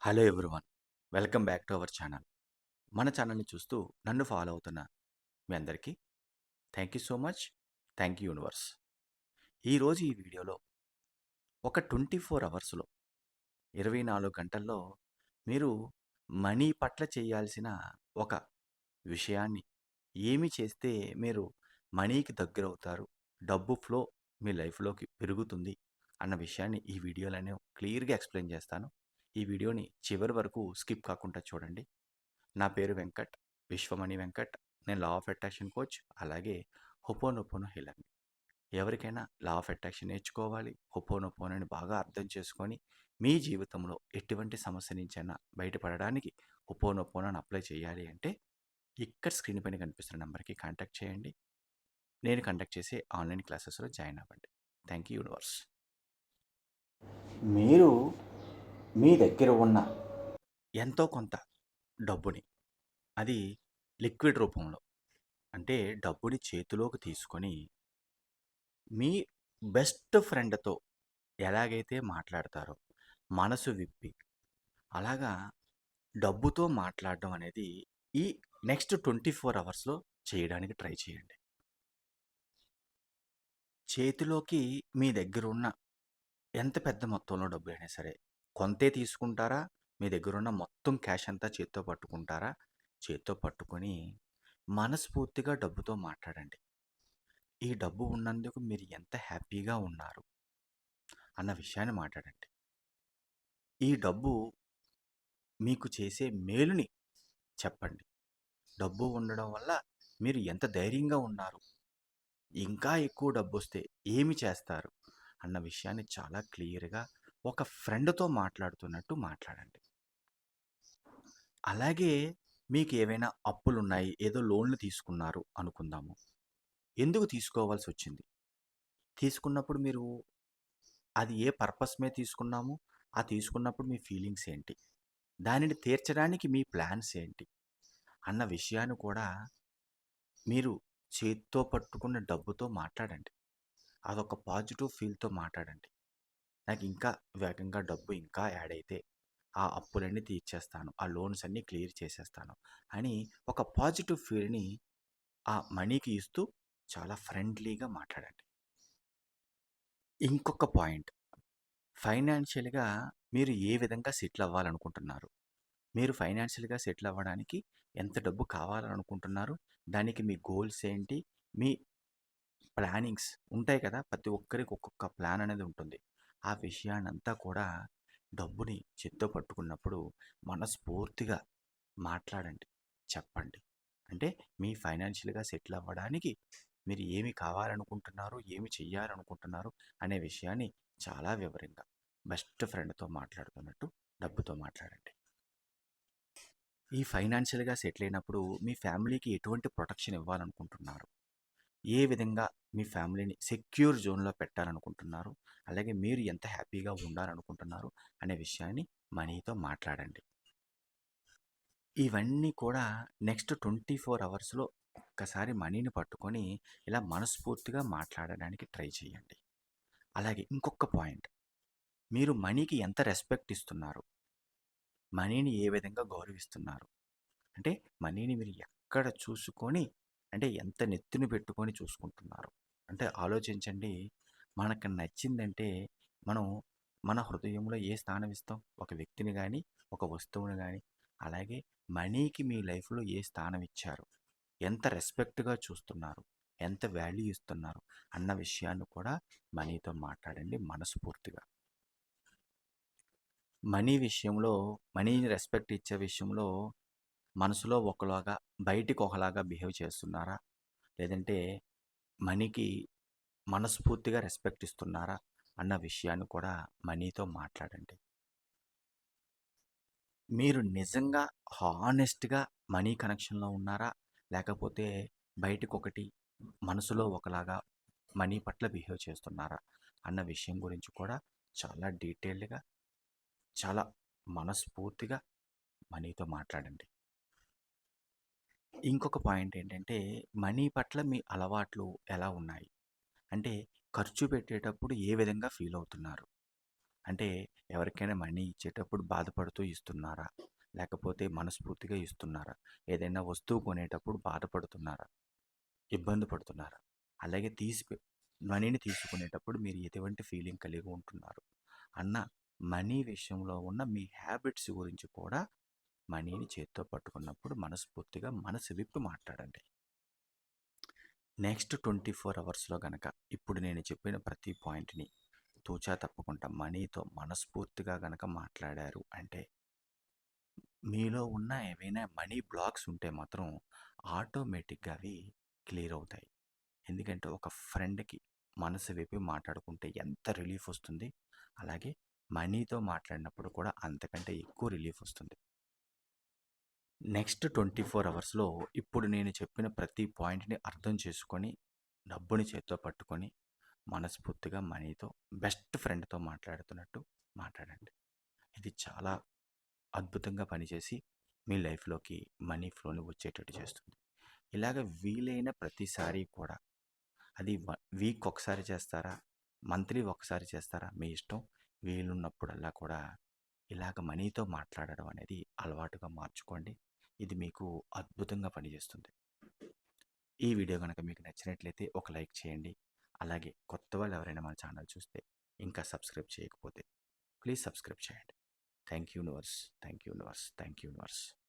Hello everyone. Welcome back to our channel. మన ఛానల్ని చూస్తూ నన్ను ఫాలో అవుతున్న మీ అందరికీ thank you so much. Thank you universe. ఈరోజు ఈ వీడియోలో ఒక 24 అవర్స్లో 24 గంటల్లో మీరు మనీ పట్ల చేయాల్సిన ఒక విషయాన్ని ఏమి చేస్తే మీరు మనీకి దగ్గరవుతారు, డబ్బు ఫ్లో మీ లైఫ్లోకి పెరుగుతుంది అన్న విషయాన్ని ఈ వీడియోలో నేను క్లియర్గా ఎక్స్ప్లెయిన్ చేస్తాను. ఈ వీడియోని చివరి వరకు స్కిప్ కాకుండా చూడండి. నా పేరు వెంకట్, విశ్వమణి వెంకట్. నేను లా ఆఫ్ అట్రాక్షన్ కోచ్, అలాగే హొపోనొపోనో హీలర్ని. ఎవరికైనా లా ఆఫ్ అట్రాక్షన్ నేర్చుకోవాలి, హొపోనొపోనోని బాగా అర్థం చేసుకొని మీ జీవితంలో ఎటువంటి సమస్య నుంచైనా బయటపడడానికి హొపోనొపోనోని అప్లై చేయాలి అంటే ఇక్కడ స్క్రీన్ పైన కనిపిస్తున్న నెంబర్కి కాంటాక్ట్ చేయండి. నేను కండక్ట్ చేసే ఆన్లైన్ క్లాసెస్లో జాయిన్ అవ్వండి. Thank you universe. మీరు మీ దగ్గర ఉన్న ఎంతో కొంత డబ్బుని, అది లిక్విడ్ రూపంలో, అంటే డబ్బుని చేతిలోకి తీసుకొని మీ బెస్ట్ ఫ్రెండ్తో ఎలాగైతే మాట్లాడతారో మనసు విప్పి, అలాగా డబ్బుతో మాట్లాడడం అనేది ఈ నెక్స్ట్ 24 అవర్స్లో చేయడానికి ట్రై చేయండి. చేతిలోకి మీ దగ్గర ఉన్న ఎంత పెద్ద మొత్తంలో డబ్బు అయినా సరే, కొంతే తీసుకుంటారా, మీ దగ్గరున్న మొత్తం క్యాష్ అంతా చేత్తో పట్టుకుంటారా? చేత్తో పట్టుకొని మనస్ఫూర్తిగా డబ్బుతో మాట్లాడండి. ఈ డబ్బు ఉన్నందుకు మీరు ఎంత హ్యాపీగా ఉన్నారు అన్న విషయాన్ని మాట్లాడండి. ఈ డబ్బు మీకు చేసే మేలుని చెప్పండి. డబ్బు ఉండడం వల్ల మీరు ఎంత ధైర్యంగా ఉన్నారు, ఇంకా ఎక్కువ డబ్బొస్తే ఏమి చేస్తారు అన్న విషయాన్ని చాలా క్లియర్గా ఒక ఫ్రెండ్తో మాట్లాడుతున్నట్టు మాట్లాడండి. అలాగే మీకు ఏవైనా అప్పులున్నాయి, ఏదో లోన్లు తీసుకున్నారు అనుకుందాము. ఎందుకు తీసుకోవాల్సి వచ్చింది? తీసుకున్నప్పుడు మీరు అది ఏ పర్పస్ మీద తీసుకున్నాము, ఆ తీసుకున్నప్పుడు మీ ఫీలింగ్స్ ఏంటి, దానిని తీర్చడానికి మీ ప్లాన్స్ ఏంటి అన్న విషయాన్ని కూడా మీరు చేత్తో పట్టుకున్న డబ్బుతో మాట్లాడండి. అదొక పాజిటివ్ ఫీల్తో మాట్లాడండి. నాకు ఇంకా వేగంగా డబ్బు ఇంకా యాడ్ అయితే ఆ అప్పులన్నీ తీర్చేస్తాను, ఆ లోన్స్ అన్నీ క్లియర్ చేసేస్తాను అని ఒక పాజిటివ్ ఫీల్ని ఆ మనీకి ఇస్తూ చాలా ఫ్రెండ్లీగా మాట్లాడండి. ఇంకొక పాయింట్, ఫైనాన్షియల్గా మీరు ఏ విధంగా సెటిల్ అవ్వాలనుకుంటున్నారు, మీరు ఫైనాన్షియల్గా సెటిల్ అవ్వడానికి ఎంత డబ్బు కావాలనుకుంటున్నారు, దానికి మీ గోల్స్ ఏంటి, మీ ప్లానింగ్స్ ఉంటాయి కదా, ప్రతి ఒక్కరికి ఒక్కొక్క ప్లాన్ అనేది ఉంటుంది. ఆ విషయాన్నంతా కూడా డబ్బుని చేత్తో పట్టుకున్నప్పుడు మనస్ఫూర్తిగా మాట్లాడండి, చెప్పండి. అంటే మీ ఫైనాన్షియల్గా సెటిల్ అవ్వడానికి మీరు ఏమి కావాలనుకుంటున్నారు, ఏమి చెయ్యాలనుకుంటున్నారు అనే విషయాన్ని చాలా వివరంగా బెస్ట్ ఫ్రెండ్తో మాట్లాడుతున్నట్టు డబ్బుతో మాట్లాడండి. ఈ ఫైనాన్షియల్గా సెటిల్ అయినప్పుడు మీ ఫ్యామిలీకి ఎటువంటి ప్రొటెక్షన్ ఇవ్వాలనుకుంటున్నారు, ఏ విధంగా మీ ఫ్యామిలీని సెక్యూర్ జోన్లో పెట్టాలనుకుంటున్నారు, అలాగే మీరు ఎంత హ్యాపీగా ఉండాలనుకుంటున్నారు అనే విషయాన్ని మనీతో మాట్లాడండి. ఇవన్నీ కూడా నెక్స్ట్ 24 అవర్స్లో ఒక్కసారి మనీని పట్టుకొని ఇలా మనస్ఫూర్తిగా మాట్లాడడానికి ట్రై చేయండి. అలాగే ఇంకొక పాయింట్, మీరు మనీకి ఎంత రెస్పెక్ట్ ఇస్తున్నారు, మనీని ఏ విధంగా గౌరవిస్తున్నారు, అంటే మనీని మీరు ఎక్కడ చూసుకొని, అంటే ఎంత నెత్తిన పెట్టుకొని చూసుకుంటున్నారు అంటే ఆలోచించండి. మనకు నచ్చిందంటే మనం మన హృదయంలో ఏ స్థానం ఇస్తాం, ఒక వ్యక్తిని కానీ, ఒక వస్తువుని కానీ. అలాగే మనీకి మీ లైఫ్లో ఏ స్థానం ఇచ్చారు, ఎంత రెస్పెక్ట్గా చూస్తున్నారు, ఎంత వాల్యూ ఇస్తున్నారు అన్న విషయాన్ని కూడా మనీతో మాట్లాడండి మనస్ఫూర్తిగా. మనీ విషయంలో, మనీని రెస్పెక్ట్ ఇచ్చే విషయంలో మనసులో ఒకలాగా బయటికి ఒకలాగా బిహేవ్ చేస్తున్నారా, లేదంటే మనీకి మనస్ఫూర్తిగా రెస్పెక్ట్ ఇస్తున్నారా అన్న విషయాన్ని కూడా మనీతో మాట్లాడండి. మీరు నిజంగా హానెస్ట్గా మనీ కనెక్షన్లో ఉన్నారా, లేకపోతే బయటకు ఒకటి మనసులో ఒకలాగా మనీ పట్ల బిహేవ్ చేస్తున్నారా అన్న విషయం గురించి కూడా చాలా డీటెయిల్డ్గా, చాలా మనస్ఫూర్తిగా మనీతో మాట్లాడండి. ఇంకొక పాయింట్ ఏంటంటే, మనీ పట్ల మీ అలవాట్లు ఎలా ఉన్నాయి, అంటే ఖర్చు పెట్టేటప్పుడు ఏ విధంగా ఫీల్ అవుతున్నారు, అంటే ఎవరికైనా మనీ ఇచ్చేటప్పుడు బాధపడుతూ ఇస్తున్నారా? లేకపోతే మనస్ఫూర్తిగా ఇస్తున్నారా? ఏదైనా వస్తువు కొనేటప్పుడు బాధపడుతున్నారా? ఇబ్బంది పడుతున్నారా? అలాగే మనీని తీసుకునేటప్పుడు మీరు ఎటువంటి ఫీలింగ్ కలిగి ఉంటున్నారు? అన్న మనీ విషయంలో ఉన్న మీ హ్యాబిట్స్ గురించి కూడా మనీని చేత్తో పట్టుకున్నప్పుడు మనస్ఫూర్తిగా మనసు విప్పి మాట్లాడండి. నెక్స్ట్ 24 అవర్స్‌లో గనక ఇప్పుడు నేను చెప్పిన ప్రతి పాయింట్‌ని తూచా తప్పకుండా మనీతో మనస్ఫూర్తిగా గనక మాట్లాడారు అంటే, మీలో ఉన్న ఏవైనా మనీ బ్లాక్స్ ఉంటే మాత్రం ఆటోమేటిక్‌గా అవి క్లియర్ అవుతాయి. ఎందుకంటే ఒక ఫ్రెండ్‌కి మనసు విప్పి మాట్లాడుకుంటే ఎంత రిలీఫ్ వస్తుంది, అలాగే మనీతో మాట్లాడినప్పుడు కూడా అంతకంటే ఎక్కువ రిలీఫ్ వస్తుంది. నెక్స్ట్ 24 అవర్స్‌లో ఇప్పుడు నేను చెప్పిన ప్రతి పాయింట్‌ని అర్థం చేసుకొని, డబ్బుని చేత్తో పట్టుకొని, మనస్ఫూర్తిగా మనీతో బెస్ట్ ఫ్రెండ్‌తో మాట్లాడుతున్నట్టు మాట్లాడండి. ఇది చాలా అద్భుతంగా పనిచేసి మీ లైఫ్‌లోకి మనీ ఫ్లోని వచ్చేటట్టు చేస్తుంది. ఇలాగ వీలైన ప్రతిసారి కూడా అది వీక్ ఒకసారి చేస్తారా? మంత్లీ ఒకసారి చేస్తారా? మీ ఇష్టం. వీలున్నప్పుడల్లా కూడా ఇలాగ మనీతో మాట్లాడడం అనేది అలవాటుగా మార్చుకోండి. ఇది మీకు అద్భుతంగా పనిచేస్తుంది. ఈ వీడియో గనక మీకు నచ్చినట్లయితే ఒక లైక్ చేయండి. అలాగే కొత్త వాళ్ళు ఎవరైనా మన ఛానల్ చూస్తే ఇంకా సబ్స్క్రైబ్ చేయకపోతే ప్లీజ్ సబ్స్క్రైబ్ చేయండి. Thank you universe. Thank you universe. Thank you universe.